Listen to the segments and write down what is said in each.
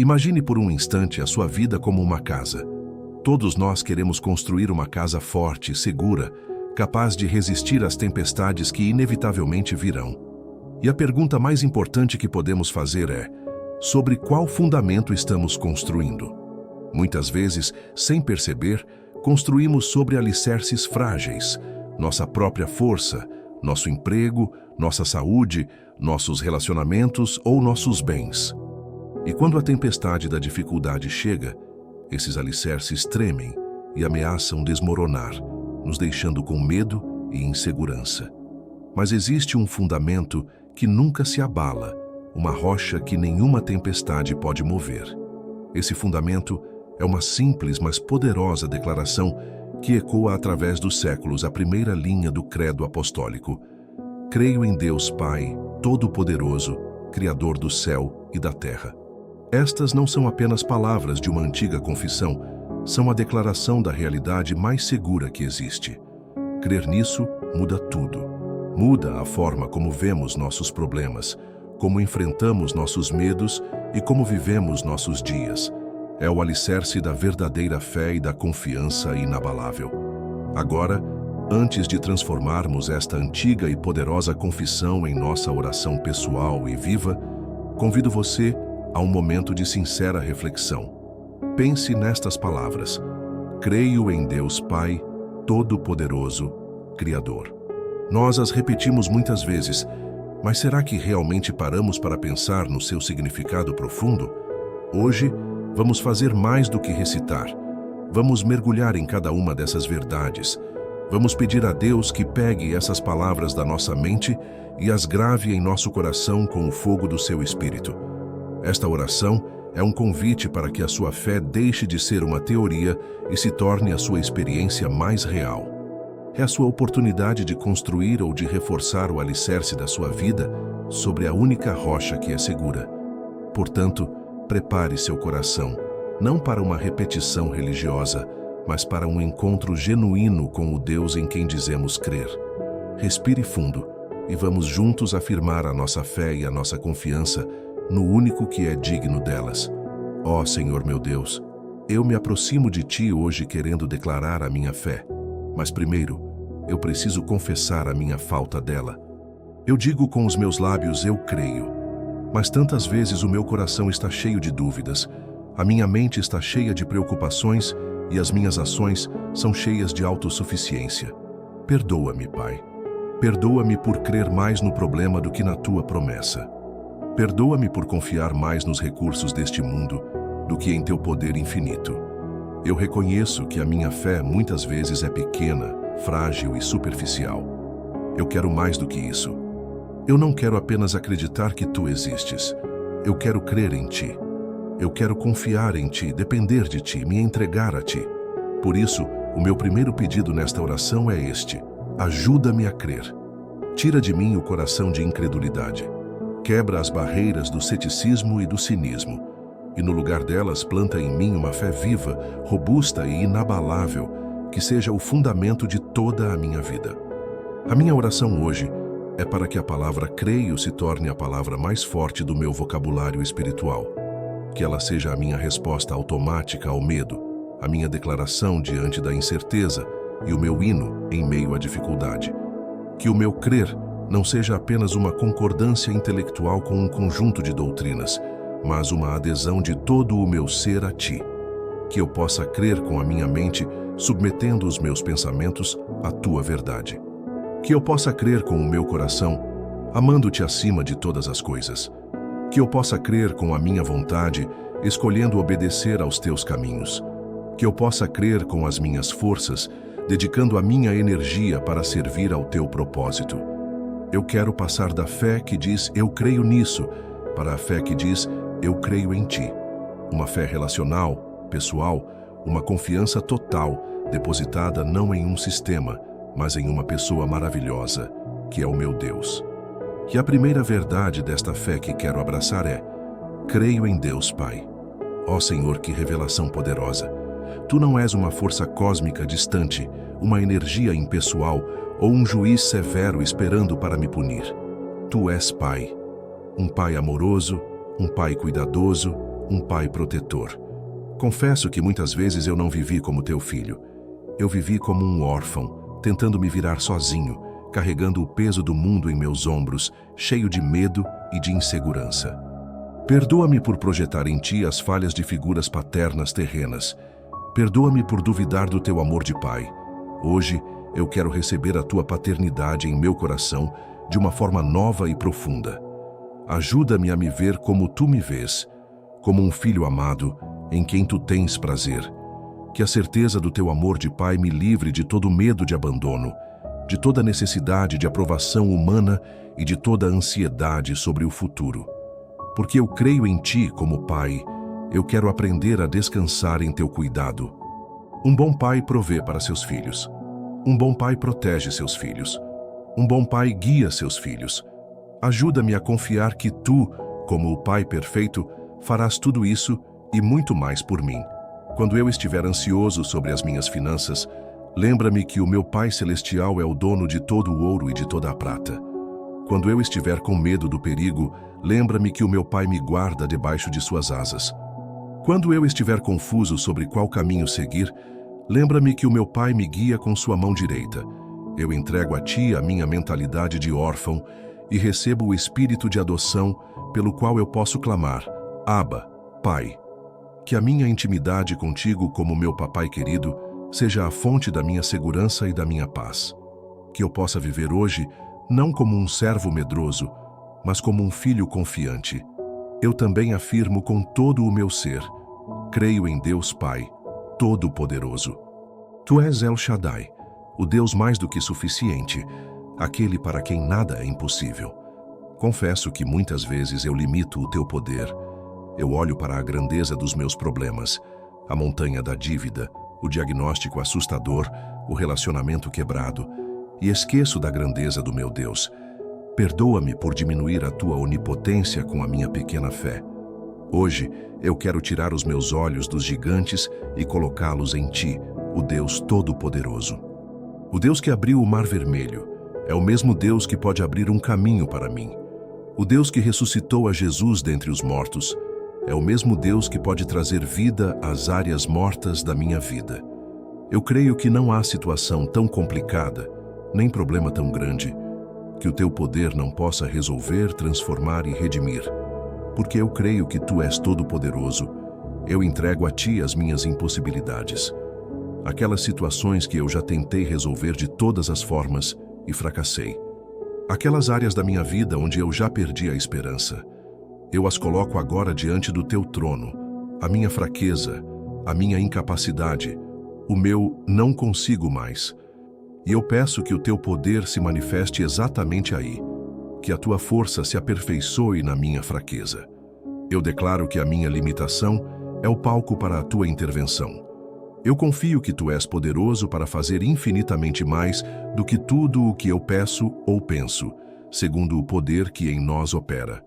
Imagine por um instante a sua vida como uma casa. Todos nós queremos construir uma casa forte, segura, capaz de resistir às tempestades que inevitavelmente virão. E a pergunta mais importante que podemos fazer é: sobre qual fundamento estamos construindo? Muitas vezes, sem perceber, construímos sobre alicerces frágeis, nossa própria força, nosso emprego, nossa saúde, nossos relacionamentos ou nossos bens. E quando a tempestade da dificuldade chega, esses alicerces tremem e ameaçam desmoronar, nos deixando com medo e insegurança. Mas existe um fundamento que nunca se abala, uma rocha que nenhuma tempestade pode mover. Esse fundamento é uma simples, mas poderosa declaração que ecoa através dos séculos a primeira linha do credo apostólico. Creio em Deus Pai, Todo-Poderoso, Criador do céu e da terra. Estas não são apenas palavras de uma antiga confissão, são a declaração da realidade mais segura que existe. Crer nisso muda tudo. Muda a forma como vemos nossos problemas, como enfrentamos nossos medos e como vivemos nossos dias. É o alicerce da verdadeira fé e da confiança inabalável. Agora, antes de transformarmos esta antiga e poderosa confissão em nossa oração pessoal e viva, convido você a um momento de sincera reflexão. Pense nestas palavras: creio em Deus Pai, Todo-Poderoso, Criador. Nós as repetimos muitas vezes, mas será que realmente paramos para pensar no seu significado profundo? Hoje, vamos fazer mais do que recitar. Vamos mergulhar em cada uma dessas verdades. Vamos pedir a Deus que pegue essas palavras da nossa mente e as grave em nosso coração com o fogo do seu Espírito. Esta oração é um convite para que a sua fé deixe de ser uma teoria e se torne a sua experiência mais real. É a sua oportunidade de construir ou de reforçar o alicerce da sua vida sobre a única rocha que é segura. Portanto, prepare seu coração, não para uma repetição religiosa, mas para um encontro genuíno com o Deus em quem dizemos crer. Respire fundo e vamos juntos afirmar a nossa fé e a nossa confiança no único que é digno delas. Ó Senhor meu Deus, eu me aproximo de Ti hoje querendo declarar a minha fé, mas primeiro, eu preciso confessar a minha falta dela. Eu digo com os meus lábios, eu creio, mas tantas vezes o meu coração está cheio de dúvidas, a minha mente está cheia de preocupações e as minhas ações são cheias de autossuficiência. Perdoa-me, Pai. Perdoa-me por crer mais no problema do que na Tua promessa. Perdoa-me por confiar mais nos recursos deste mundo do que em Teu poder infinito. Eu reconheço que a minha fé muitas vezes é pequena, frágil e superficial. Eu quero mais do que isso. Eu não quero apenas acreditar que Tu existes. Eu quero crer em Ti. Eu quero confiar em Ti, depender de Ti, me entregar a Ti. Por isso, o meu primeiro pedido nesta oração é este: ajuda-me a crer. Tira de mim o coração de incredulidade. Quebra as barreiras do ceticismo e do cinismo, e no lugar delas planta em mim uma fé viva, robusta e inabalável, que seja o fundamento de toda a minha vida. A minha oração hoje é para que a palavra creio se torne a palavra mais forte do meu vocabulário espiritual, que ela seja a minha resposta automática ao medo, a minha declaração diante da incerteza e o meu hino em meio à dificuldade. Que o meu crer não seja apenas uma concordância intelectual com um conjunto de doutrinas, mas uma adesão de todo o meu ser a Ti. Que eu possa crer com a minha mente, submetendo os meus pensamentos à Tua verdade. Que eu possa crer com o meu coração, amando-Te acima de todas as coisas. Que eu possa crer com a minha vontade, escolhendo obedecer aos Teus caminhos. Que eu possa crer com as minhas forças, dedicando a minha energia para servir ao Teu propósito. Eu quero passar da fé que diz eu creio nisso, para a fé que diz eu creio em Ti. Uma fé relacional, pessoal, uma confiança total, depositada não em um sistema, mas em uma pessoa maravilhosa, que é o meu Deus. E a primeira verdade desta fé que quero abraçar é: creio em Deus Pai. Ó Senhor, que revelação poderosa! Tu não és uma força cósmica distante, uma energia impessoal ou um juiz severo esperando para me punir. Tu és Pai, um Pai amoroso, um Pai cuidadoso, um pai protetor. Confesso que muitas vezes eu não vivi como teu filho. Eu vivi como um órfão, tentando me virar sozinho, carregando o peso do mundo em meus ombros, cheio de medo e de insegurança. Perdoa-me por projetar em ti as falhas de figuras paternas terrenas. Perdoa-me por duvidar do teu amor de pai. Hoje, eu quero receber a tua paternidade em meu coração de uma forma nova e profunda. Ajuda-me a me ver como tu me vês, como um filho amado em quem tu tens prazer. Que a certeza do teu amor de pai me livre de todo medo de abandono, de toda necessidade de aprovação humana e de toda ansiedade sobre o futuro. Porque eu creio em ti como pai, eu quero aprender a descansar em teu cuidado. Um bom pai provê para seus filhos. Um bom pai protege seus filhos. Um bom pai guia seus filhos. Ajuda-me a confiar que tu, como o pai perfeito, farás tudo isso e muito mais por mim. Quando eu estiver ansioso sobre as minhas finanças, lembra-me que o meu Pai Celestial é o dono de todo o ouro e de toda a prata. Quando eu estiver com medo do perigo, lembra-me que o meu Pai me guarda debaixo de suas asas. Quando eu estiver confuso sobre qual caminho seguir, lembra-me que o meu Pai me guia com sua mão direita. Eu entrego a ti a minha mentalidade de órfão e recebo o espírito de adoção pelo qual eu posso clamar: Abba, Pai. Que a minha intimidade contigo como meu papai querido seja a fonte da minha segurança e da minha paz. Que eu possa viver hoje não como um servo medroso, mas como um filho confiante. Eu também afirmo com todo o meu ser: creio em Deus Pai, Todo-Poderoso. Tu és El Shaddai, o Deus mais do que suficiente, aquele para quem nada é impossível. Confesso que muitas vezes eu limito o teu poder. Eu olho para a grandeza dos meus problemas, a montanha da dívida, o diagnóstico assustador, o relacionamento quebrado, e esqueço da grandeza do meu Deus. Perdoa-me por diminuir a tua onipotência com a minha pequena fé. Hoje, eu quero tirar os meus olhos dos gigantes e colocá-los em ti, o Deus Todo-Poderoso. O Deus que abriu o Mar Vermelho é o mesmo Deus que pode abrir um caminho para mim. O Deus que ressuscitou a Jesus dentre os mortos é o mesmo Deus que pode trazer vida às áreas mortas da minha vida. Eu creio que não há situação tão complicada, nem problema tão grande, que o teu poder não possa resolver, transformar e redimir. Porque eu creio que tu és todo-poderoso, eu entrego a ti as minhas impossibilidades. Aquelas situações que eu já tentei resolver de todas as formas e fracassei. Aquelas áreas da minha vida onde eu já perdi a esperança. Eu as coloco agora diante do teu trono, a minha fraqueza, a minha incapacidade, o meu não consigo mais. E eu peço que o teu poder se manifeste exatamente aí, que a tua força se aperfeiçoe na minha fraqueza. Eu declaro que a minha limitação é o palco para a tua intervenção. Eu confio que tu és poderoso para fazer infinitamente mais do que tudo o que eu peço ou penso, segundo o poder que em nós opera.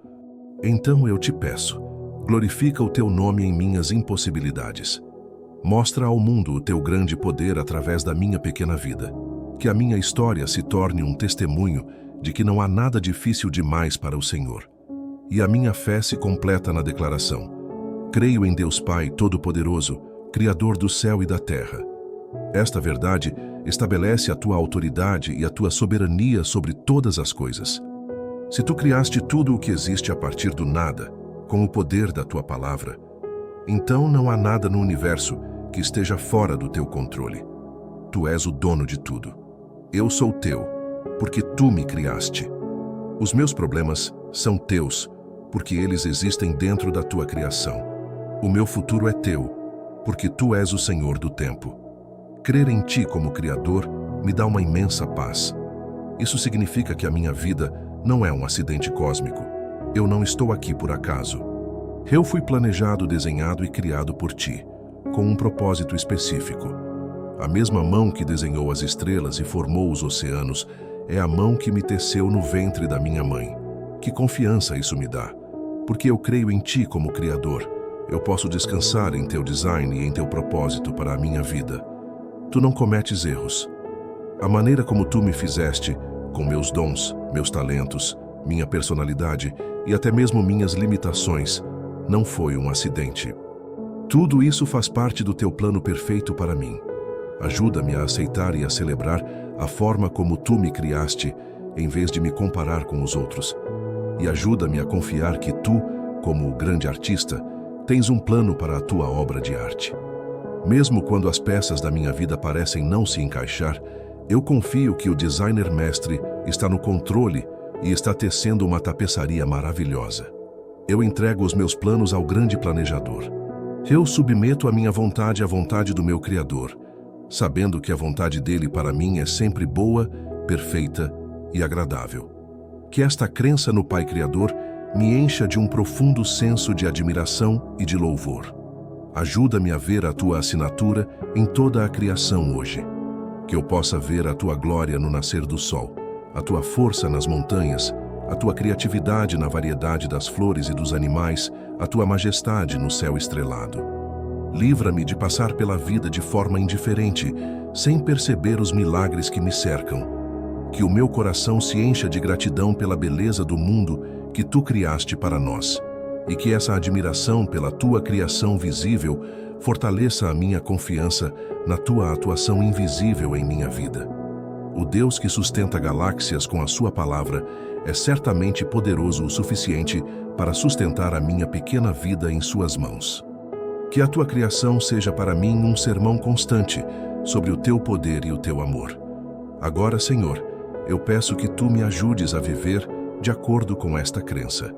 Então eu te peço, glorifica o teu nome em minhas impossibilidades. Mostra ao mundo o teu grande poder através da minha pequena vida. Que a minha história se torne um testemunho de que não há nada difícil demais para o Senhor. E a minha fé se completa na declaração: creio em Deus Pai Todo-Poderoso, Criador do céu e da terra. Esta verdade estabelece a tua autoridade e a tua soberania sobre todas as coisas. Se tu criaste tudo o que existe a partir do nada, com o poder da tua palavra, então não há nada no universo que esteja fora do teu controle. Tu és o dono de tudo. Eu sou teu, porque tu me criaste. Os meus problemas são teus, porque eles existem dentro da tua criação. O meu futuro é teu, porque tu és o Senhor do tempo. Crer em ti como Criador me dá uma imensa paz. Isso significa que a minha vida não é um acidente cósmico. Eu não estou aqui por acaso. Eu fui planejado, desenhado e criado por ti, com um propósito específico. A mesma mão que desenhou as estrelas e formou os oceanos é a mão que me teceu no ventre da minha mãe. Que confiança isso me dá, porque eu creio em ti como Criador. Eu posso descansar em teu design e em teu propósito para a minha vida. Tu não cometes erros. A maneira como tu me fizeste, com meus dons, meus talentos, minha personalidade e até mesmo minhas limitações, não foi um acidente. Tudo isso faz parte do teu plano perfeito para mim. Ajuda-me a aceitar e a celebrar a forma como tu me criaste, em vez de me comparar com os outros. E ajuda-me a confiar que tu, como o grande artista, tens um plano para a tua obra de arte. Mesmo quando as peças da minha vida parecem não se encaixar, eu confio que o designer mestre está no controle e está tecendo uma tapeçaria maravilhosa. Eu entrego os meus planos ao grande planejador. Eu submeto a minha vontade à vontade do meu Criador, sabendo que a vontade dele para mim é sempre boa, perfeita e agradável. Que esta crença no Pai Criador me encha de um profundo senso de admiração e de louvor. Ajuda-me a ver a tua assinatura em toda a criação hoje. Que eu possa ver a tua glória no nascer do sol, a tua força nas montanhas, a tua criatividade na variedade das flores e dos animais, a tua majestade no céu estrelado. Livra-me de passar pela vida de forma indiferente, sem perceber os milagres que me cercam. Que o meu coração se encha de gratidão pela beleza do mundo que tu criaste para nós, e que essa admiração pela tua criação visível fortaleça a minha confiança na tua atuação invisível em minha vida. O Deus que sustenta galáxias com a sua palavra é certamente poderoso o suficiente para sustentar a minha pequena vida em suas mãos. Que a tua criação seja para mim um sermão constante sobre o teu poder e o teu amor. Agora, Senhor, eu peço que tu me ajudes a viver de acordo com esta crença.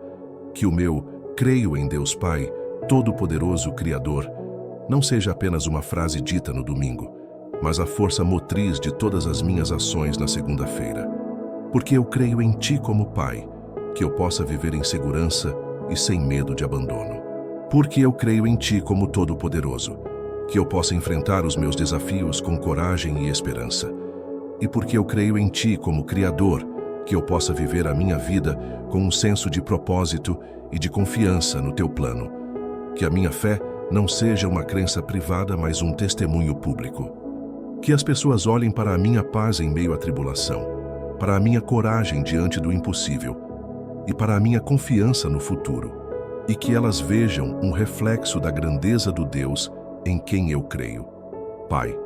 Que o meu creio em Deus Pai, Todo-Poderoso Criador, não seja apenas uma frase dita no domingo, mas a força motriz de todas as minhas ações na segunda-feira. Porque eu creio em Ti como Pai, que eu possa viver em segurança e sem medo de abandono. Porque eu creio em Ti como Todo-Poderoso, que eu possa enfrentar os meus desafios com coragem e esperança. E porque eu creio em Ti como Criador, que eu possa viver a minha vida com um senso de propósito e de confiança no Teu plano. Que a minha fé não seja uma crença privada, mas um testemunho público. Que as pessoas olhem para a minha paz em meio à tribulação, para a minha coragem diante do impossível e para a minha confiança no futuro, e que elas vejam um reflexo da grandeza do Deus em quem eu creio. Pai,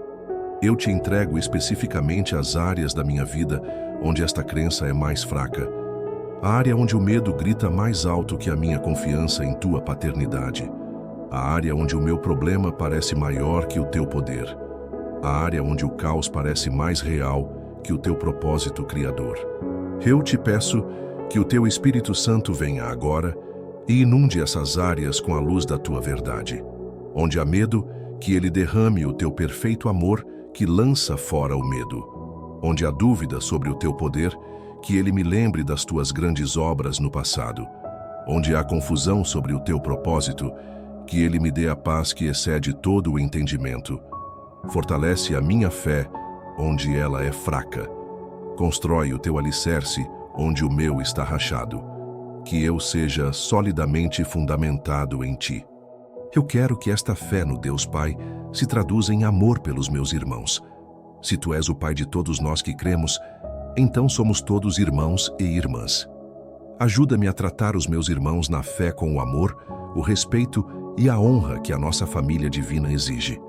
eu te entrego especificamente as áreas da minha vida onde esta crença é mais fraca, a área onde o medo grita mais alto que a minha confiança em tua paternidade, a área onde o meu problema parece maior que o teu poder, a área onde o caos parece mais real que o teu propósito criador. Eu te peço que o teu Espírito Santo venha agora e inunde essas áreas com a luz da tua verdade. Onde há medo, que ele derrame o teu perfeito amor que lança fora o medo. Onde há dúvida sobre o teu poder, que ele me lembre das tuas grandes obras no passado. Onde há confusão sobre o teu propósito, que ele me dê a paz que excede todo o entendimento. Fortalece a minha fé onde ela é fraca. Constrói o teu alicerce onde o meu está rachado. Que eu seja solidamente fundamentado em ti. Eu quero que esta fé no Deus Pai se traduza em amor pelos meus irmãos. Se tu és o Pai de todos nós que cremos, então somos todos irmãos e irmãs. Ajuda-me a tratar os meus irmãos na fé com o amor, o respeito e a honra que a nossa família divina exige.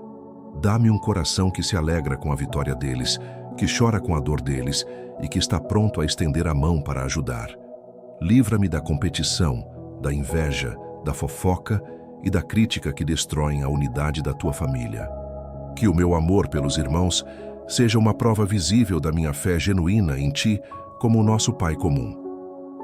Dá-me um coração que se alegra com a vitória deles, que chora com a dor deles e que está pronto a estender a mão para ajudar. Livra-me da competição, da inveja, da fofoca e da crítica que destroem a unidade da tua família. Que o meu amor pelos irmãos seja uma prova visível da minha fé genuína em ti como o nosso Pai comum.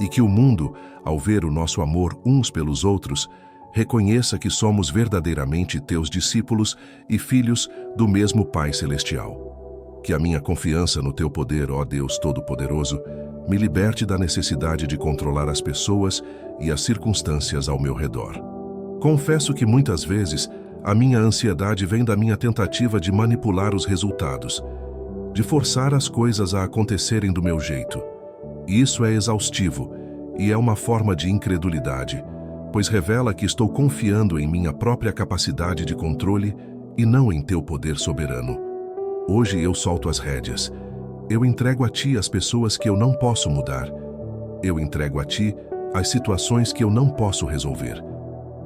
E que o mundo, ao ver o nosso amor uns pelos outros, reconheça que somos verdadeiramente teus discípulos e filhos do mesmo Pai Celestial. Que a minha confiança no teu poder, ó Deus Todo-Poderoso, me liberte da necessidade de controlar as pessoas e as circunstâncias ao meu redor. Confesso que muitas vezes a minha ansiedade vem da minha tentativa de manipular os resultados, de forçar as coisas a acontecerem do meu jeito. Isso é exaustivo e é uma forma de incredulidade, pois revela que estou confiando em minha própria capacidade de controle e não em teu poder soberano. Hoje eu solto as rédeas. Eu entrego a ti as pessoas que eu não posso mudar. Eu entrego a ti as situações que eu não posso resolver.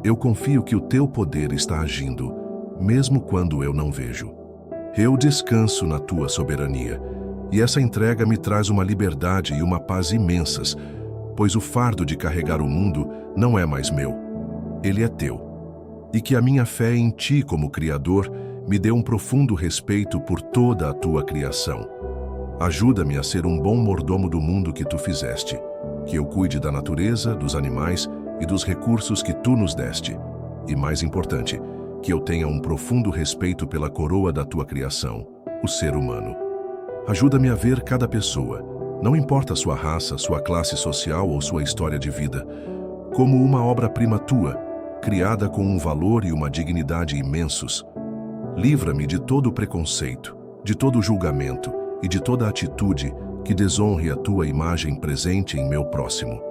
Eu confio que o teu poder está agindo, mesmo quando eu não vejo. Eu descanso na tua soberania, e essa entrega me traz uma liberdade e uma paz imensas, pois o fardo de carregar o mundo não é mais meu, ele é teu. E que a minha fé em ti como Criador me dê um profundo respeito por toda a tua criação. Ajuda-me a ser um bom mordomo do mundo que tu fizeste, que eu cuide da natureza, dos animais e dos recursos que tu nos deste. E mais importante, que eu tenha um profundo respeito pela coroa da tua criação, o ser humano. Ajuda-me a ver cada pessoa, não importa sua raça, sua classe social ou sua história de vida, como uma obra-prima tua, criada com um valor e uma dignidade imensos. Livra-me de todo preconceito, de todo julgamento e de toda atitude que desonre a tua imagem presente em meu próximo.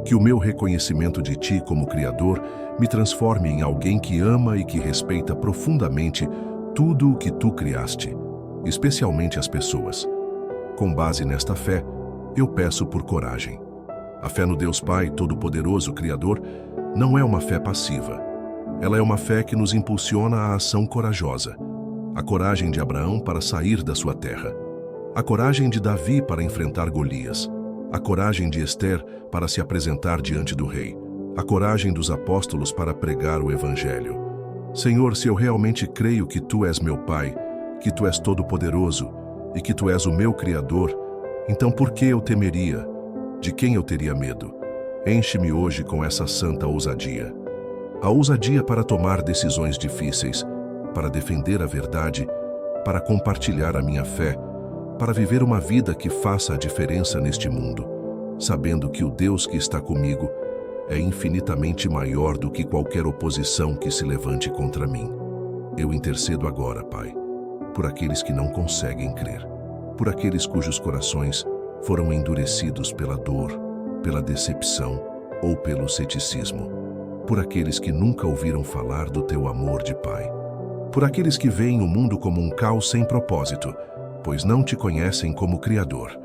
Que o meu reconhecimento de ti como Criador me transforme em alguém que ama e que respeita profundamente tudo o que tu criaste, especialmente as pessoas. Com base nesta fé, eu peço por coragem. A fé no Deus Pai Todo-Poderoso, Criador, não é uma fé passiva. Ela é uma fé que nos impulsiona à ação corajosa. A coragem de Abraão para sair da sua terra. A coragem de Davi para enfrentar Golias. A coragem de Ester para se apresentar diante do rei. A coragem dos apóstolos para pregar o Evangelho. Senhor, se eu realmente creio que tu és meu Pai, que tu és todo-poderoso e que tu és o meu Criador, então por que eu temeria? De quem eu teria medo? Enche-me hoje com essa santa ousadia. A ousadia para tomar decisões difíceis, para defender a verdade, para compartilhar a minha fé, para viver uma vida que faça a diferença neste mundo, sabendo que o Deus que está comigo é infinitamente maior do que qualquer oposição que se levante contra mim. Eu intercedo agora, Pai, por aqueles que não conseguem crer, por aqueles cujos corações foram endurecidos pela dor, pela decepção ou pelo ceticismo, por aqueles que nunca ouviram falar do teu amor de Pai, por aqueles que veem o mundo como um caos sem propósito, pois não te conhecem como Criador,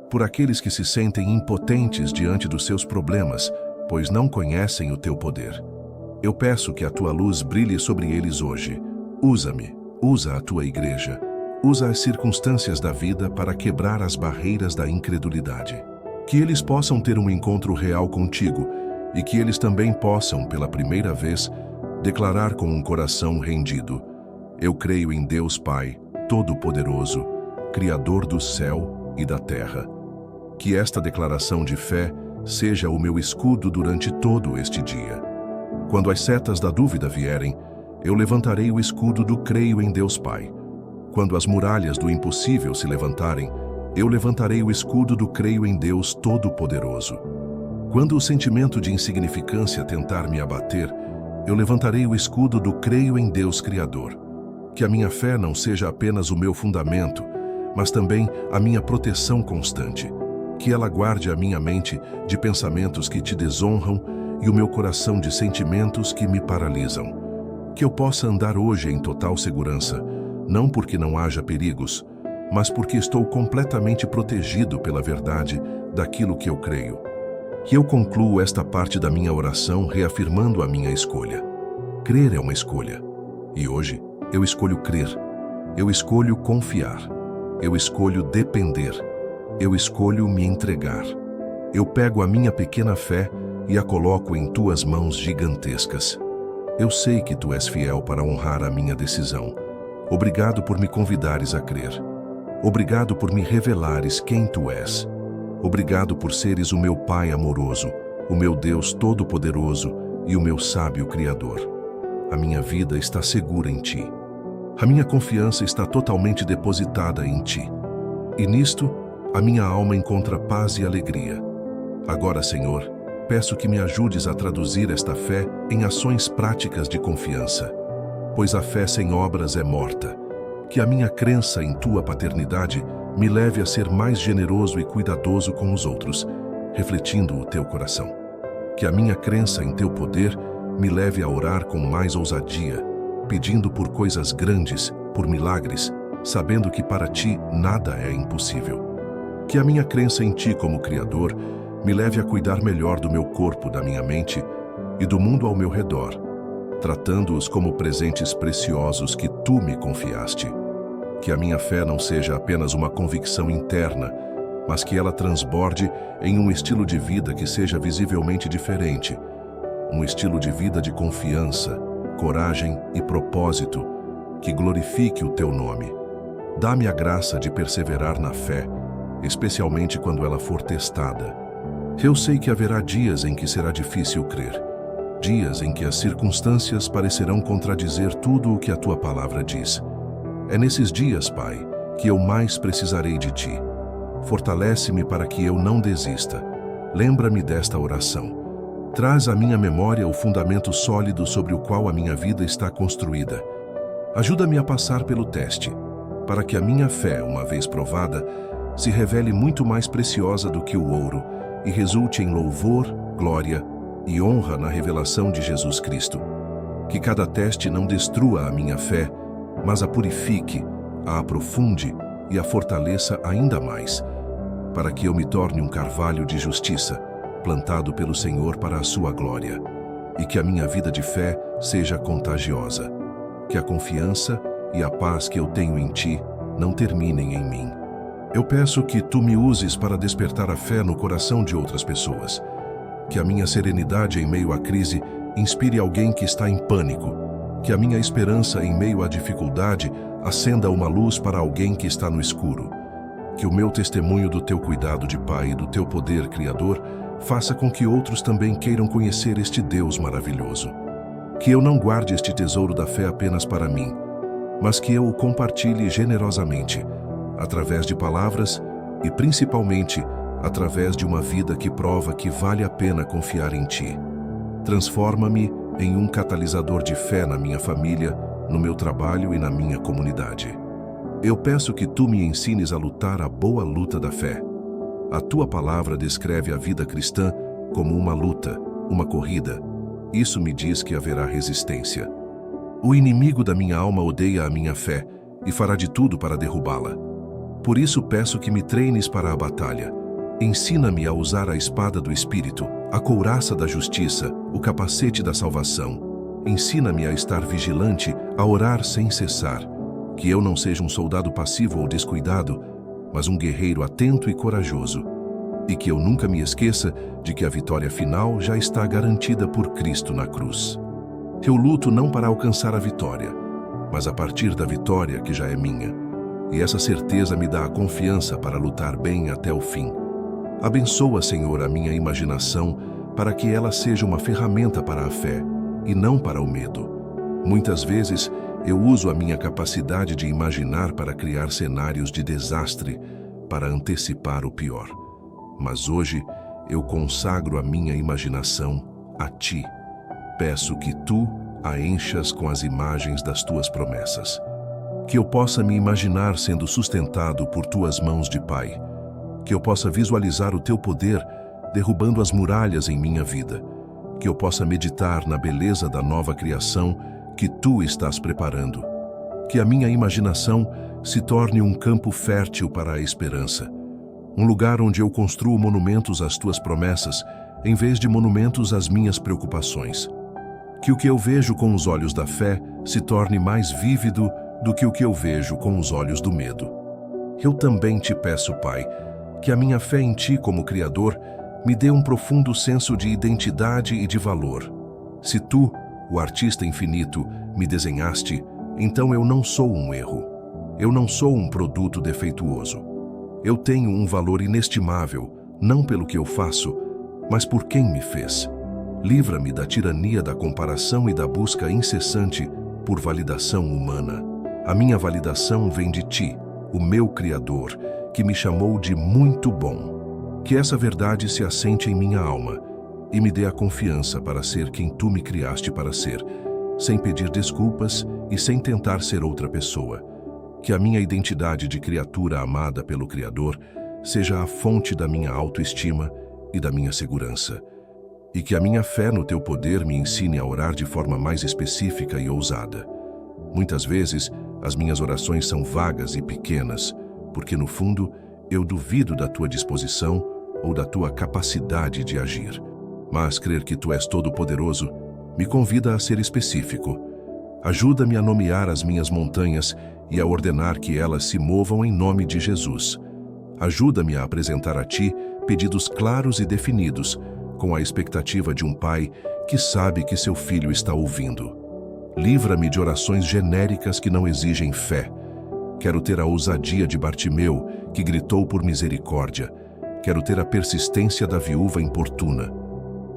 por aqueles que se sentem impotentes diante dos seus problemas, pois não conhecem o teu poder. Eu peço que a tua luz brilhe sobre eles hoje. Usa-me, usa a tua igreja, usa as circunstâncias da vida para quebrar as barreiras da incredulidade. Que eles possam ter um encontro real contigo e que eles também possam, pela primeira vez, declarar com um coração rendido: eu creio em Deus Pai, Todo-Poderoso, Criador do céu e da terra. Que esta declaração de fé seja o meu escudo durante todo este dia. Quando as setas da dúvida vierem, eu levantarei o escudo do creio em Deus Pai. Quando as muralhas do impossível se levantarem, eu levantarei o escudo do creio em Deus Todo-Poderoso. Quando o sentimento de insignificância tentar me abater, eu levantarei o escudo do creio em Deus Criador. Que a minha fé não seja apenas o meu fundamento, mas também a minha proteção constante. Que ela guarde a minha mente de pensamentos que te desonram e o meu coração de sentimentos que me paralisam. Que eu possa andar hoje em total segurança, não porque não haja perigos, mas porque estou completamente protegido pela verdade daquilo que eu creio. Que eu concluo esta parte da minha oração reafirmando a minha escolha. Crer é uma escolha. E hoje, eu escolho crer. Eu escolho confiar. Eu escolho depender. Eu escolho me entregar. Eu pego a minha pequena fé e a coloco em tuas mãos gigantescas. Eu sei que tu és fiel para honrar a minha decisão. Obrigado por me convidares a crer. Obrigado por me revelares quem tu és. Obrigado por seres o meu Pai amoroso, o meu Deus todo-poderoso e o meu sábio Criador. A minha vida está segura em ti. A minha confiança está totalmente depositada em ti. E nisto, a minha alma encontra paz e alegria. Agora, Senhor, peço que me ajudes a traduzir esta fé em ações práticas de confiança, pois a fé sem obras é morta. Que a minha crença em tua paternidade me leve a ser mais generoso e cuidadoso com os outros, refletindo o teu coração. Que a minha crença em teu poder me leve a orar com mais ousadia, pedindo por coisas grandes, por milagres, sabendo que para ti nada é impossível. Que a minha crença em ti como Criador me leve a cuidar melhor do meu corpo, da minha mente e do mundo ao meu redor, tratando-os como presentes preciosos que tu me confiaste. Que a minha fé não seja apenas uma convicção interna, mas que ela transborde em um estilo de vida que seja visivelmente diferente. Um estilo de vida de confiança, coragem e propósito, que glorifique o teu nome. Dá-me a graça de perseverar na fé, especialmente quando ela for testada. Eu sei que haverá dias em que será difícil crer, dias em que as circunstâncias parecerão contradizer tudo o que a tua palavra diz. É nesses dias, Pai, que eu mais precisarei de ti. Fortalece-me para que eu não desista. Lembra-me desta oração. Traz à minha memória o fundamento sólido sobre o qual a minha vida está construída. Ajuda-me a passar pelo teste, para que a minha fé, uma vez provada, se revele muito mais preciosa do que o ouro e resulte em louvor, glória e honra na revelação de Jesus Cristo. Que cada teste não destrua a minha fé, mas a purifique, a aprofunde e a fortaleça ainda mais, para que eu me torne um carvalho de justiça, plantado pelo Senhor para a sua glória, e que a minha vida de fé seja contagiosa. Que a confiança e a paz que eu tenho em ti não terminem em mim. Eu peço que tu me uses para despertar a fé no coração de outras pessoas. Que a minha serenidade em meio à crise inspire alguém que está em pânico. Que a minha esperança em meio à dificuldade acenda uma luz para alguém que está no escuro. Que o meu testemunho do teu cuidado de Pai e do teu poder criador faça com que outros também queiram conhecer este Deus maravilhoso. Que eu não guarde este tesouro da fé apenas para mim, mas que eu o compartilhe generosamente, através de palavras e, principalmente, através de uma vida que prova que vale a pena confiar em ti. Transforma-me em um catalisador de fé na minha família, no meu trabalho e na minha comunidade. Eu peço que tu me ensines a lutar a boa luta da fé. A tua palavra descreve a vida cristã como uma luta, uma corrida. Isso me diz que haverá resistência. O inimigo da minha alma odeia a minha fé e fará de tudo para derrubá-la. Por isso peço que me treines para a batalha. Ensina-me a usar a espada do Espírito, a couraça da justiça, o capacete da salvação. Ensina-me a estar vigilante, a orar sem cessar. Que eu não seja um soldado passivo ou descuidado, mas um guerreiro atento e corajoso. E que eu nunca me esqueça de que a vitória final já está garantida por Cristo na cruz. Eu luto não para alcançar a vitória, mas a partir da vitória que já é minha. E essa certeza me dá a confiança para lutar bem até o fim. Abençoa, Senhor, a minha imaginação para que ela seja uma ferramenta para a fé e não para o medo. Muitas vezes eu uso a minha capacidade de imaginar para criar cenários de desastre, para antecipar o pior. Mas hoje eu consagro a minha imaginação a ti. Peço que tu a enchas com as imagens das tuas promessas. Que eu possa me imaginar sendo sustentado por tuas mãos de Pai. Que eu possa visualizar o teu poder derrubando as muralhas em minha vida. Que eu possa meditar na beleza da nova criação que tu estás preparando. Que a minha imaginação se torne um campo fértil para a esperança. Um lugar onde eu construo monumentos às tuas promessas, em vez de monumentos às minhas preocupações. Que o que eu vejo com os olhos da fé se torne mais vívido do que o que eu vejo com os olhos do medo. Eu também te peço, Pai, que a minha fé em ti como Criador me dê um profundo senso de identidade e de valor. Se tu, o artista infinito, me desenhaste, então eu não sou um erro. Eu não sou um produto defeituoso. Eu tenho um valor inestimável, não pelo que eu faço, mas por quem me fez. Livra-me da tirania da comparação e da busca incessante por validação humana. A minha validação vem de ti, o meu Criador, que me chamou de muito bom. Que essa verdade se assente em minha alma e me dê a confiança para ser quem tu me criaste para ser, sem pedir desculpas e sem tentar ser outra pessoa. Que a minha identidade de criatura amada pelo Criador seja a fonte da minha autoestima e da minha segurança. E que a minha fé no teu poder me ensine a orar de forma mais específica e ousada. Muitas vezes, as minhas orações são vagas e pequenas, porque no fundo, eu duvido da tua disposição ou da tua capacidade de agir. Mas crer que tu és todo-poderoso Me convida a ser específico. Ajuda-me a nomear as minhas montanhas e a ordenar que elas se movam em nome de Jesus. Ajuda-me a apresentar a Ti pedidos claros e definidos, com a expectativa de um pai que sabe que seu filho está ouvindo. Livra-me de orações genéricas que não exigem fé. Quero ter a ousadia de Bartimeu, que gritou por misericórdia. Quero ter a persistência da viúva importuna.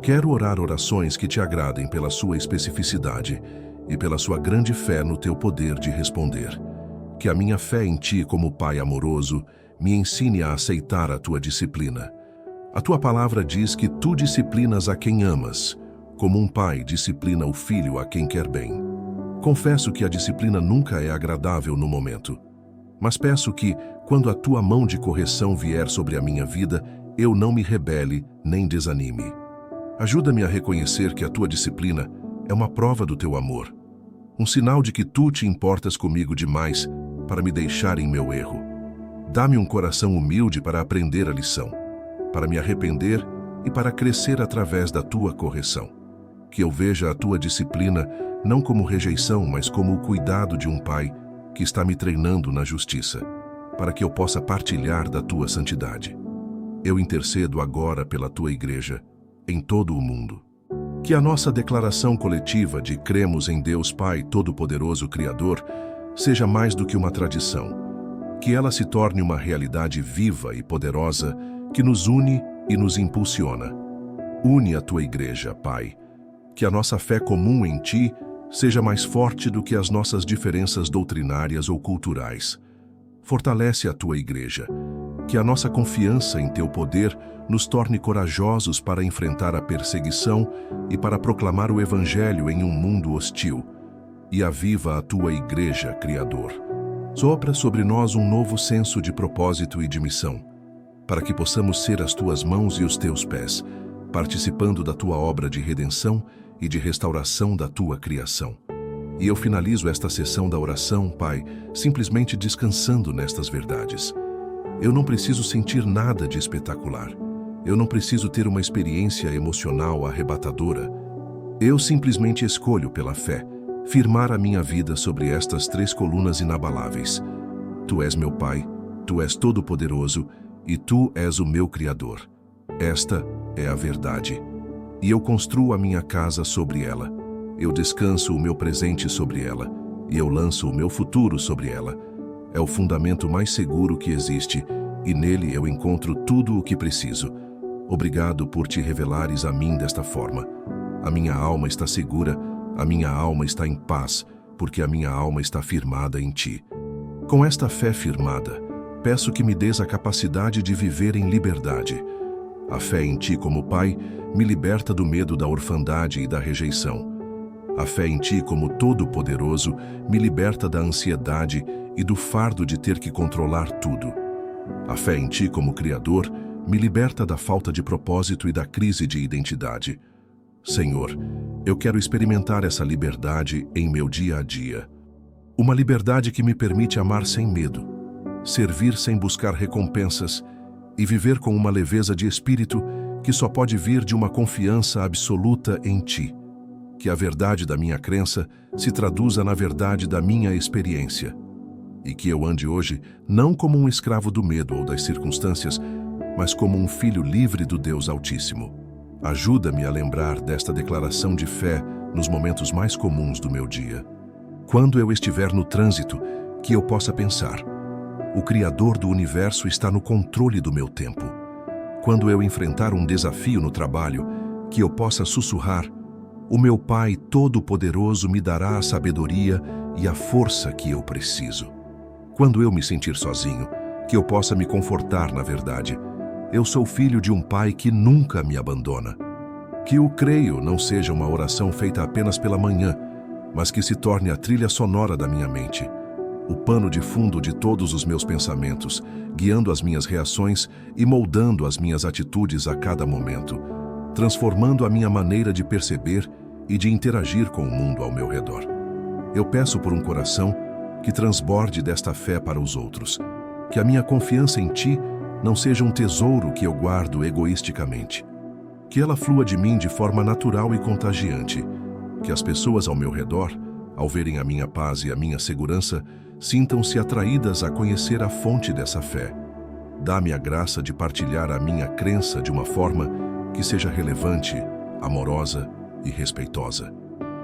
Quero orar orações que Te agradem pela sua especificidade e pela sua grande fé no Teu poder de responder. Que a minha fé em Ti como Pai amoroso me ensine a aceitar a Tua disciplina. A Tua palavra diz que Tu disciplinas a quem amas, como um pai disciplina o filho a quem quer bem. Confesso que a disciplina nunca é agradável no momento, mas peço que, quando a Tua mão de correção vier sobre a minha vida, eu não me rebele nem desanime. Ajuda-me a reconhecer que a Tua disciplina é uma prova do Teu amor, um sinal de que Tu Te importas comigo demais para me deixar em meu erro. Dá-me um coração humilde para aprender a lição, para me arrepender e para crescer através da Tua correção. Que eu veja a Tua disciplina não como rejeição, mas como o cuidado de um pai que está me treinando na justiça, para que eu possa partilhar da Tua santidade. Eu intercedo agora pela Tua igreja, em todo o mundo. Que a nossa declaração coletiva de cremos em Deus Pai Todo-Poderoso Criador seja mais do que uma tradição. Que ela se torne uma realidade viva e poderosa que nos une e nos impulsiona. Une a Tua igreja, Pai. Que a nossa fé comum em Ti seja mais forte do que as nossas diferenças doutrinárias ou culturais. Fortalece a Tua igreja. Que a nossa confiança em Teu poder nos torne corajosos para enfrentar a perseguição e para proclamar o Evangelho em um mundo hostil. E aviva a Tua igreja, Criador. Sopra sobre nós um novo senso de propósito e de missão, para que possamos ser as Tuas mãos e os Teus pés, participando da Tua obra de redenção e de restauração da Tua criação. E eu finalizo esta sessão da oração, Pai, simplesmente descansando nestas verdades. Eu não preciso sentir nada de espetacular. Eu não preciso ter uma experiência emocional arrebatadora. Eu simplesmente escolho pela fé firmar a minha vida sobre estas 3 colunas inabaláveis. Tu és meu Pai, Tu és todo-poderoso e Tu és o meu Criador. Esta é a verdade. E eu construo a minha casa sobre ela. Eu descanso o meu presente sobre ela. E eu lanço o meu futuro sobre ela. É o fundamento mais seguro que existe, e nele eu encontro tudo o que preciso. Obrigado por Te revelares a mim desta forma. A minha alma está segura, a minha alma está em paz, porque a minha alma está firmada em Ti. Com esta fé firmada, peço que me dês a capacidade de viver em liberdade. A fé em Ti como Pai me liberta do medo da orfandade e da rejeição. A fé em Ti como Todo-Poderoso me liberta da ansiedade e do fardo de ter que controlar tudo. A fé em Ti como Criador me liberta da falta de propósito e da crise de identidade. Senhor, eu quero experimentar essa liberdade em meu dia a dia. Uma liberdade que me permite amar sem medo, servir sem buscar recompensas e viver com uma leveza de espírito que só pode vir de uma confiança absoluta em Ti. Que a verdade da minha crença se traduza na verdade da minha experiência. E que eu ande hoje não como um escravo do medo ou das circunstâncias, mas como um filho livre do Deus Altíssimo. Ajuda-me a lembrar desta declaração de fé nos momentos mais comuns do meu dia. Quando eu estiver no trânsito, que eu possa pensar: o Criador do Universo está no controle do meu tempo. Quando eu enfrentar um desafio no trabalho, que eu possa sussurrar: o meu Pai Todo-Poderoso me dará a sabedoria e a força que eu preciso. Quando eu me sentir sozinho, que eu possa me confortar na verdade: eu sou filho de um Pai que nunca me abandona. Que o creio não seja uma oração feita apenas pela manhã, mas que se torne a trilha sonora da minha mente, o pano de fundo de todos os meus pensamentos, guiando as minhas reações e moldando as minhas atitudes a cada momento, transformando a minha maneira de perceber e de interagir com o mundo ao meu redor. Eu peço por um coração que transborde desta fé para os outros, que a minha confiança em Ti não seja um tesouro que eu guardo egoisticamente, que ela flua de mim de forma natural e contagiante, que as pessoas ao meu redor, ao verem a minha paz e a minha segurança, sintam-se atraídas a conhecer a fonte dessa fé. Dá-me a graça de partilhar a minha crença de uma forma que seja relevante, amorosa e respeitosa.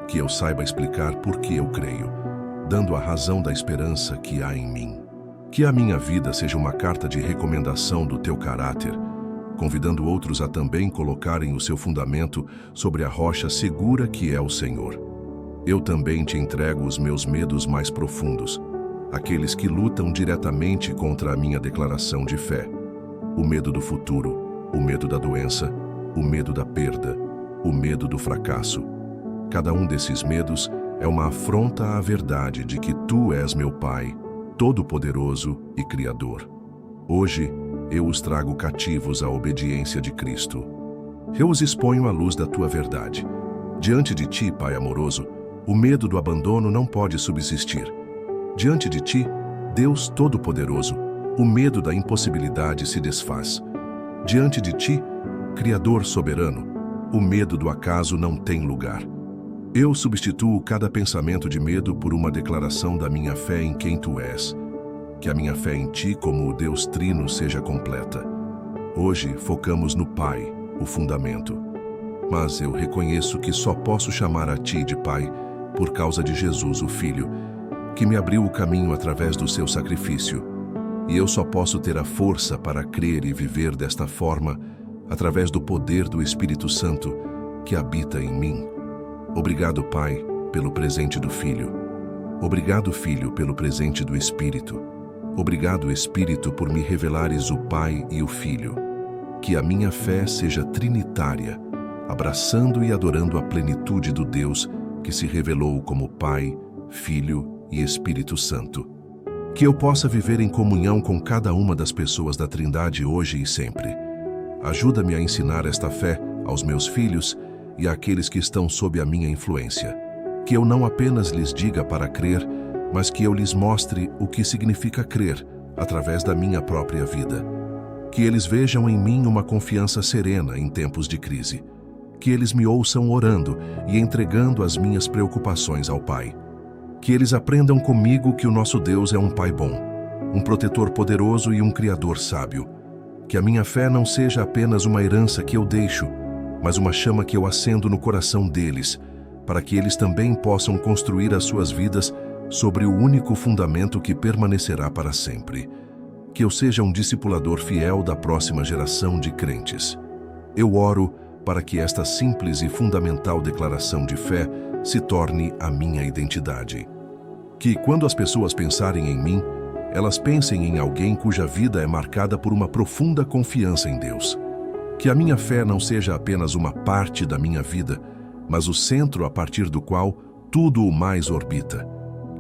Que eu saiba explicar por que eu creio, dando a razão da esperança que há em mim. Que a minha vida seja uma carta de recomendação do teu caráter, convidando outros a também colocarem o seu fundamento sobre a rocha segura que é o Senhor. Eu também te entrego os meus medos mais profundos, aqueles que lutam diretamente contra a minha declaração de fé. O medo do futuro, o medo da doença, o medo da perda, o medo do fracasso. Cada um desses medos é uma afronta à verdade de que tu és meu Pai, Todo-Poderoso e Criador. Hoje, eu os trago cativos à obediência de Cristo. Eu os exponho à luz da tua verdade. Diante de ti, Pai amoroso, o medo do abandono não pode subsistir. Diante de ti, Deus Todo-Poderoso, o medo da impossibilidade se desfaz. Diante de ti, Criador soberano, o medo do acaso não tem lugar. Eu substituo cada pensamento de medo por uma declaração da minha fé em quem tu és. Que a minha fé em ti como o Deus Trino seja completa. Hoje focamos no Pai, o fundamento. Mas eu reconheço que só posso chamar a ti de Pai por causa de Jesus, o Filho, que me abriu o caminho através do seu sacrifício. E eu só posso ter a força para crer e viver desta forma através do poder do Espírito Santo que habita em mim. Obrigado, Pai, pelo presente do Filho. Obrigado, Filho, pelo presente do Espírito. Obrigado, Espírito, por me revelares o Pai e o Filho. Que a minha fé seja trinitária, abraçando e adorando a plenitude do Deus que se revelou como Pai, Filho e Espírito Santo. Que eu possa viver em comunhão com cada uma das pessoas da Trindade hoje e sempre. Ajuda-me a ensinar esta fé aos meus filhos e àqueles que estão sob a minha influência. Que eu não apenas lhes diga para crer, mas que eu lhes mostre o que significa crer através da minha própria vida. Que eles vejam em mim uma confiança serena em tempos de crise. Que eles me ouçam orando e entregando as minhas preocupações ao Pai. Que eles aprendam comigo que o nosso Deus é um Pai bom, um protetor poderoso e um Criador sábio. Que a minha fé não seja apenas uma herança que eu deixo, mas uma chama que eu acendo no coração deles, para que eles também possam construir as suas vidas sobre o único fundamento que permanecerá para sempre. Que eu seja um discipulador fiel da próxima geração de crentes. Eu oro para que esta simples e fundamental declaração de fé se torne a minha identidade. Que, quando as pessoas pensarem em mim, elas pensem em alguém cuja vida é marcada por uma profunda confiança em Deus. Que a minha fé não seja apenas uma parte da minha vida, mas o centro a partir do qual tudo o mais orbita.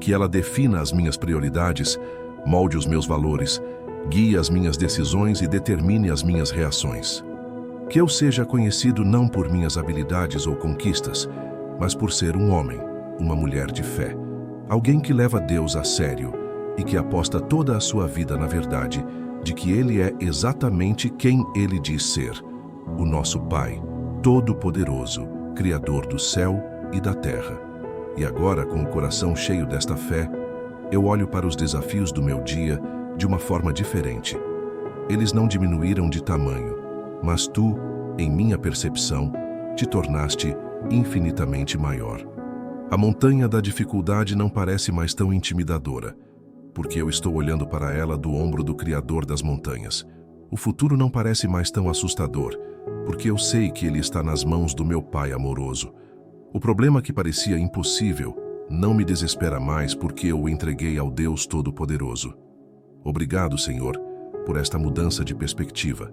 Que ela defina as minhas prioridades, molde os meus valores, guie as minhas decisões e determine as minhas reações. Que eu seja conhecido não por minhas habilidades ou conquistas, mas por ser um homem, uma mulher de fé. Alguém que leva Deus a sério e que aposta toda a sua vida na verdade de que Ele é exatamente quem Ele diz ser, o nosso Pai, Todo-Poderoso, Criador do céu e da terra. E agora, com o coração cheio desta fé, eu olho para os desafios do meu dia de uma forma diferente. Eles não diminuíram de tamanho, mas tu, em minha percepção, te tornaste infinitamente maior. A montanha da dificuldade não parece mais tão intimidadora, porque eu estou olhando para ela do ombro do Criador das montanhas. O futuro não parece mais tão assustador, porque eu sei que ele está nas mãos do meu Pai amoroso. O problema que parecia impossível não me desespera mais porque eu o entreguei ao Deus Todo-Poderoso. Obrigado, Senhor, por esta mudança de perspectiva.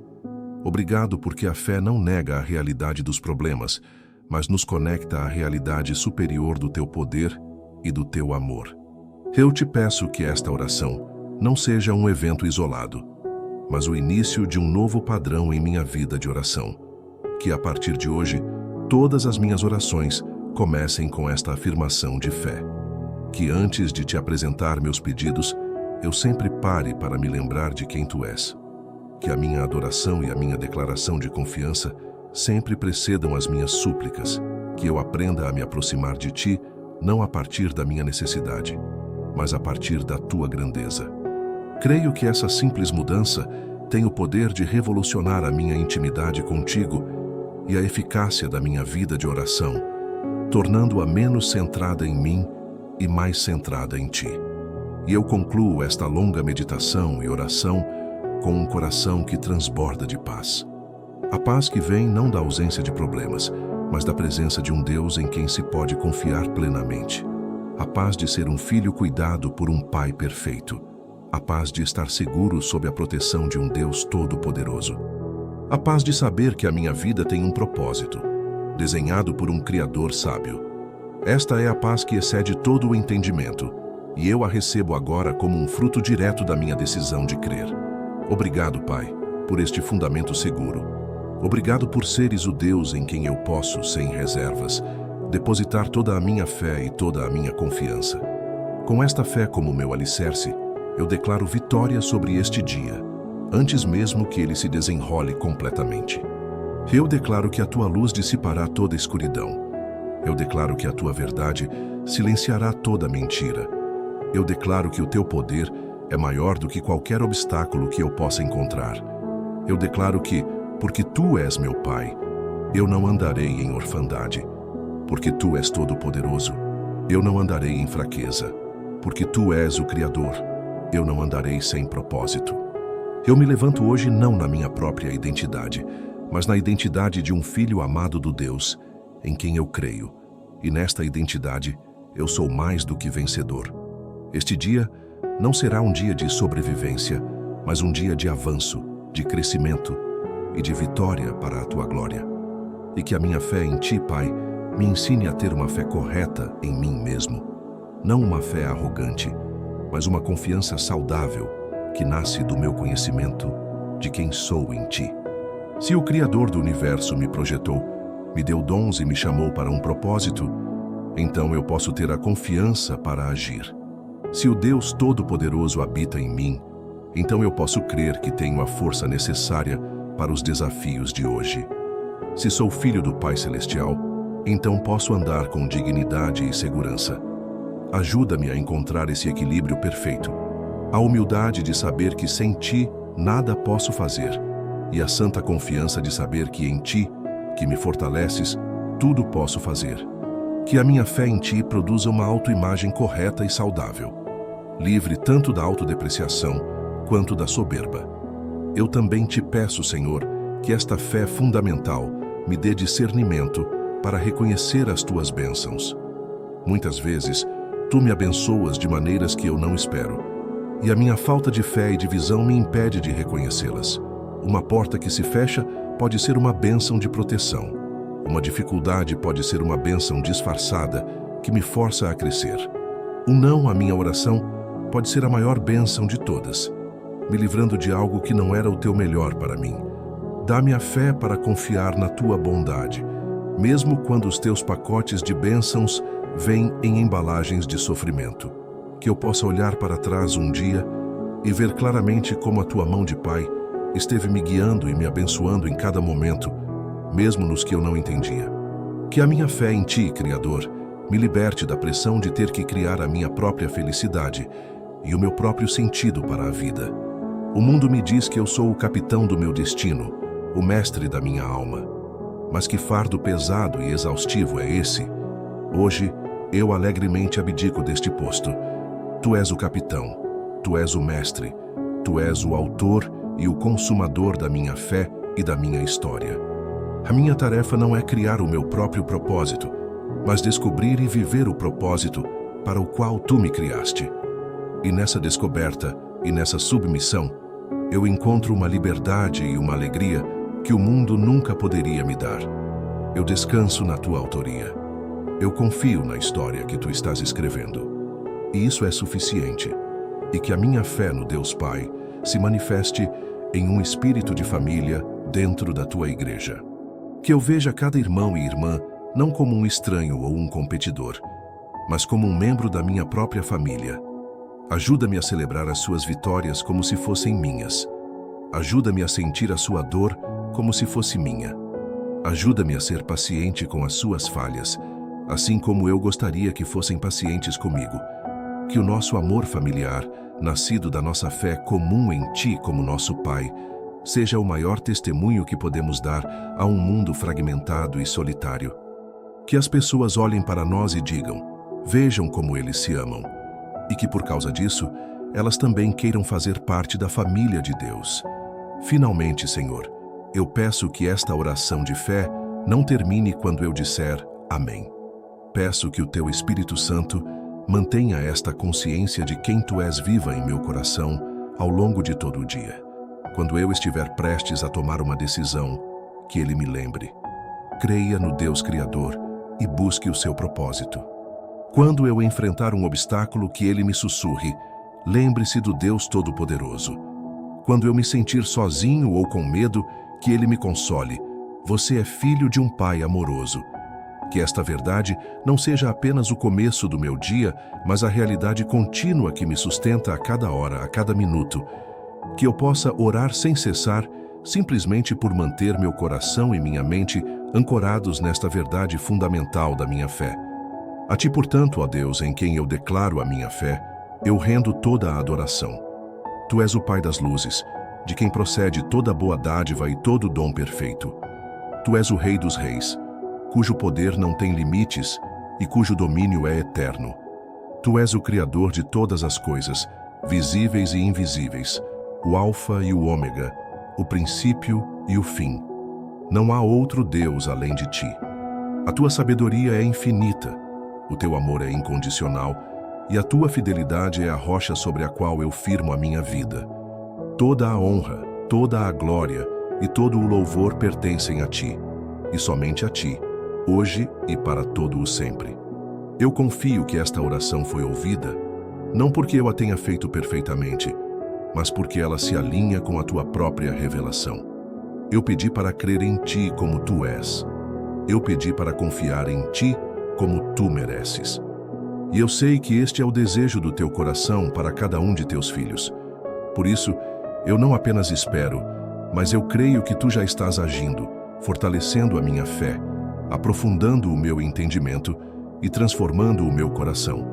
Obrigado porque a fé não nega a realidade dos problemas, mas nos conecta à realidade superior do teu poder e do teu amor. Eu te peço que esta oração não seja um evento isolado, mas o início de um novo padrão em minha vida de oração. Que a partir de hoje, todas as minhas orações comecem com esta afirmação de fé. Que antes de te apresentar meus pedidos, eu sempre pare para me lembrar de quem tu és. Que a minha adoração e a minha declaração de confiança sempre precedam as minhas súplicas. que eu aprenda a me aproximar de Ti, não a partir da minha necessidade, mas a partir da Tua grandeza. Creio que essa simples mudança tem o poder de revolucionar a minha intimidade contigo e a eficácia da minha vida de oração, tornando-a menos centrada em mim e mais centrada em Ti. E eu concluo esta longa meditação e oração com um coração que transborda de paz. A paz que vem não da ausência de problemas, mas da presença de um Deus em quem se pode confiar plenamente. A paz de ser um filho cuidado por um Pai perfeito. A paz de estar seguro sob a proteção de um Deus todo-poderoso. A paz de saber que a minha vida tem um propósito, desenhado por um Criador sábio. Esta é a paz que excede todo o entendimento, e eu a recebo agora como um fruto direto da minha decisão de crer. Obrigado, Pai, por este fundamento seguro. Obrigado por seres o Deus em quem eu posso, sem reservas, depositar toda a minha fé e toda a minha confiança. Com esta fé como meu alicerce, eu declaro vitória sobre este dia, antes mesmo que ele se desenrole completamente. Eu declaro que a Tua luz dissipará toda a escuridão. Eu declaro que a Tua verdade silenciará toda a mentira. Eu declaro que o Teu poder é maior do que qualquer obstáculo que eu possa encontrar. Eu declaro que, porque Tu és meu Pai, eu não andarei em orfandade. Porque Tu és todo-poderoso, eu não andarei em fraqueza. Porque Tu és o Criador, eu não andarei sem propósito. Eu me levanto hoje não na minha própria identidade, mas na identidade de um filho amado do Deus, em quem eu creio. E nesta identidade, eu sou mais do que vencedor. Este dia não será um dia de sobrevivência, mas um dia de avanço, de crescimento e de vitória para a Tua glória. E que a minha fé em Ti, Pai, me ensine a ter uma fé correta em mim mesmo. Não uma fé arrogante, mas uma confiança saudável que nasce do meu conhecimento de quem sou em Ti. Se o Criador do Universo me projetou, me deu dons e me chamou para um propósito, então eu posso ter a confiança para agir. Se o Deus Todo-Poderoso habita em mim, então eu posso crer que tenho a força necessária para os desafios de hoje. Se sou filho do Pai Celestial, então posso andar com dignidade e segurança. Ajuda-me a encontrar esse equilíbrio perfeito. A humildade de saber que sem Ti nada posso fazer, e a santa confiança de saber que em Ti, que me fortaleces, tudo posso fazer. Que a minha fé em Ti produza uma autoimagem correta e saudável, livre tanto da autodepreciação quanto da soberba. Eu também Te peço, Senhor, que esta fé fundamental me dê discernimento para reconhecer as Tuas bênçãos. Muitas vezes, Tu me abençoas de maneiras que eu não espero, e a minha falta de fé e de visão me impede de reconhecê-las. Uma porta que se fecha pode ser uma bênção de proteção. Uma dificuldade pode ser uma bênção disfarçada que me força a crescer. Um não à minha oração pode ser a maior bênção de todas, me livrando de algo que não era o Teu melhor para mim. Dá-me a fé para confiar na Tua bondade, mesmo quando os Teus pacotes de bênçãos vêm em embalagens de sofrimento. Que eu possa olhar para trás um dia e ver claramente como a Tua mão de Pai esteve me guiando e me abençoando em cada momento, mesmo nos que eu não entendia. Que a minha fé em Ti, Criador, me liberte da pressão de ter que criar a minha própria felicidade e o meu próprio sentido para a vida. O mundo me diz que eu sou o capitão do meu destino, o mestre da minha alma. Mas que fardo pesado e exaustivo é esse? Hoje, eu alegremente abdico deste posto. Tu és o capitão, Tu és o mestre, Tu és o autor e o consumador da minha fé e da minha história. A minha tarefa não é criar o meu próprio propósito, mas descobrir e viver o propósito para o qual Tu me criaste. E nessa descoberta e nessa submissão, eu encontro uma liberdade e uma alegria que o mundo nunca poderia me dar. Eu descanso na Tua autoria. Eu confio na história que Tu estás escrevendo. E isso é suficiente. E que a minha fé no Deus Pai se manifeste em um espírito de família dentro da Tua igreja. Que eu veja cada irmão e irmã não como um estranho ou um competidor, mas como um membro da minha própria família. Ajuda-me a celebrar as suas vitórias como se fossem minhas. Ajuda-me a sentir a sua dor como se fosse minha. Ajuda-me a ser paciente com as suas falhas, assim como eu gostaria que fossem pacientes comigo. Que o nosso amor familiar, nascido da nossa fé comum em Ti como nosso Pai, seja o maior testemunho que podemos dar a um mundo fragmentado e solitário. Que as pessoas olhem para nós e digam: vejam como eles se amam. E que por causa disso, elas também queiram fazer parte da família de Deus. Finalmente, Senhor, eu peço que esta oração de fé não termine quando eu disser amém. Peço que o Teu Espírito Santo mantenha esta consciência de quem Tu és viva em meu coração ao longo de todo o dia. Quando eu estiver prestes a tomar uma decisão, que Ele me lembre. Creia no Deus Criador e busque o seu propósito. Quando eu enfrentar um obstáculo, que Ele me sussurre: lembre-se do Deus Todo-Poderoso. Quando eu me sentir sozinho ou com medo, que Ele me console: você é filho de um Pai amoroso. Que esta verdade não seja apenas o começo do meu dia, mas a realidade contínua que me sustenta a cada hora, a cada minuto. Que eu possa orar sem cessar, simplesmente por manter meu coração e minha mente ancorados nesta verdade fundamental da minha fé. A Ti, portanto, ó Deus, em quem eu declaro a minha fé, eu rendo toda a adoração. Tu és o Pai das luzes, de quem procede toda boa dádiva e todo dom perfeito. Tu és o Rei dos reis, cujo poder não tem limites e cujo domínio é eterno. Tu és o Criador de todas as coisas, visíveis e invisíveis, o Alfa e o Ômega, o princípio e o fim. Não há outro Deus além de Ti. A Tua sabedoria é infinita, o Teu amor é incondicional e a Tua fidelidade é a rocha sobre a qual eu firmo a minha vida. Toda a honra, toda a glória e todo o louvor pertencem a Ti, e somente a Ti, hoje e para todo o sempre. Eu confio que esta oração foi ouvida, não porque eu a tenha feito perfeitamente, mas porque ela se alinha com a Tua própria revelação. Eu pedi para crer em Ti como Tu és. Eu pedi para confiar em Ti como Tu mereces. E eu sei que este é o desejo do Teu coração para cada um de Teus filhos. Por isso, eu não apenas espero, mas eu creio que Tu já estás agindo, fortalecendo a minha fé, aprofundando o meu entendimento e transformando o meu coração.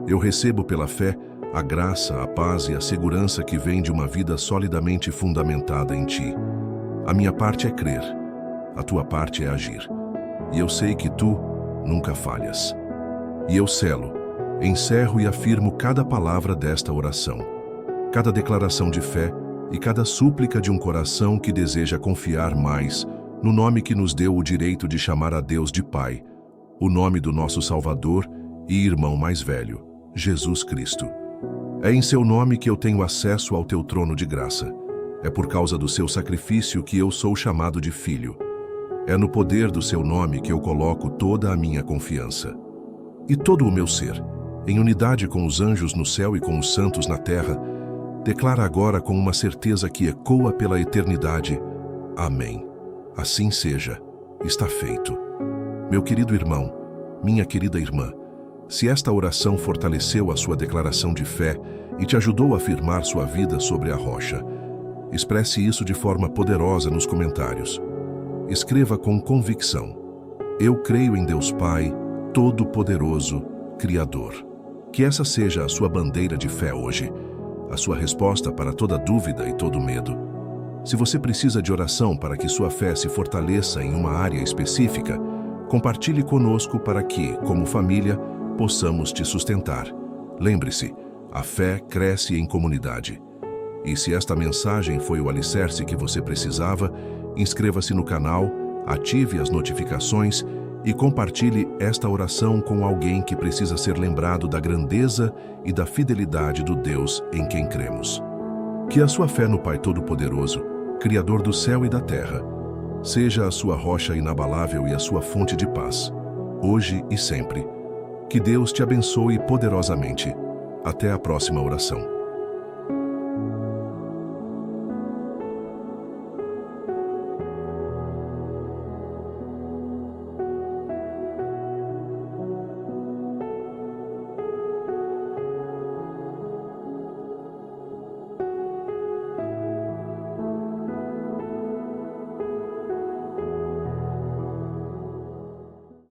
Eu recebo pela fé a graça, a paz e a segurança que vem de uma vida solidamente fundamentada em Ti. A minha parte é crer, a Tua parte é agir. E eu sei que Tu nunca falhas. E eu selo, encerro e afirmo cada palavra desta oração, cada declaração de fé e cada súplica de um coração que deseja confiar mais no nome que nos deu o direito de chamar a Deus de Pai, o nome do nosso Salvador e irmão mais velho, Jesus Cristo. É em Seu nome que eu tenho acesso ao Teu trono de graça. É por causa do Seu sacrifício que eu sou chamado de filho. É no poder do Seu nome que eu coloco toda a minha confiança. E todo o meu ser, em unidade com os anjos no céu e com os santos na terra, declara agora com uma certeza que ecoa pela eternidade: amém. Assim seja, está feito. Meu querido irmão, minha querida irmã, se esta oração fortaleceu a sua declaração de fé e te ajudou a afirmar sua vida sobre a rocha, expresse isso de forma poderosa nos comentários. Escreva com convicção: eu creio em Deus Pai, Todo-Poderoso, Criador. Que essa seja a sua bandeira de fé hoje, a sua resposta para toda dúvida e todo medo. Se você precisa de oração para que sua fé se fortaleça em uma área específica, compartilhe conosco para que, como família, possamos te sustentar. Lembre-se, a fé cresce em comunidade. E se esta mensagem foi o alicerce que você precisava, inscreva-se no canal, ative as notificações e compartilhe esta oração com alguém que precisa ser lembrado da grandeza e da fidelidade do Deus em quem cremos. Que a sua fé no Pai Todo-Poderoso, Criador do céu e da terra, seja a sua rocha inabalável e a sua fonte de paz, hoje e sempre. Que Deus te abençoe poderosamente. Até a próxima oração.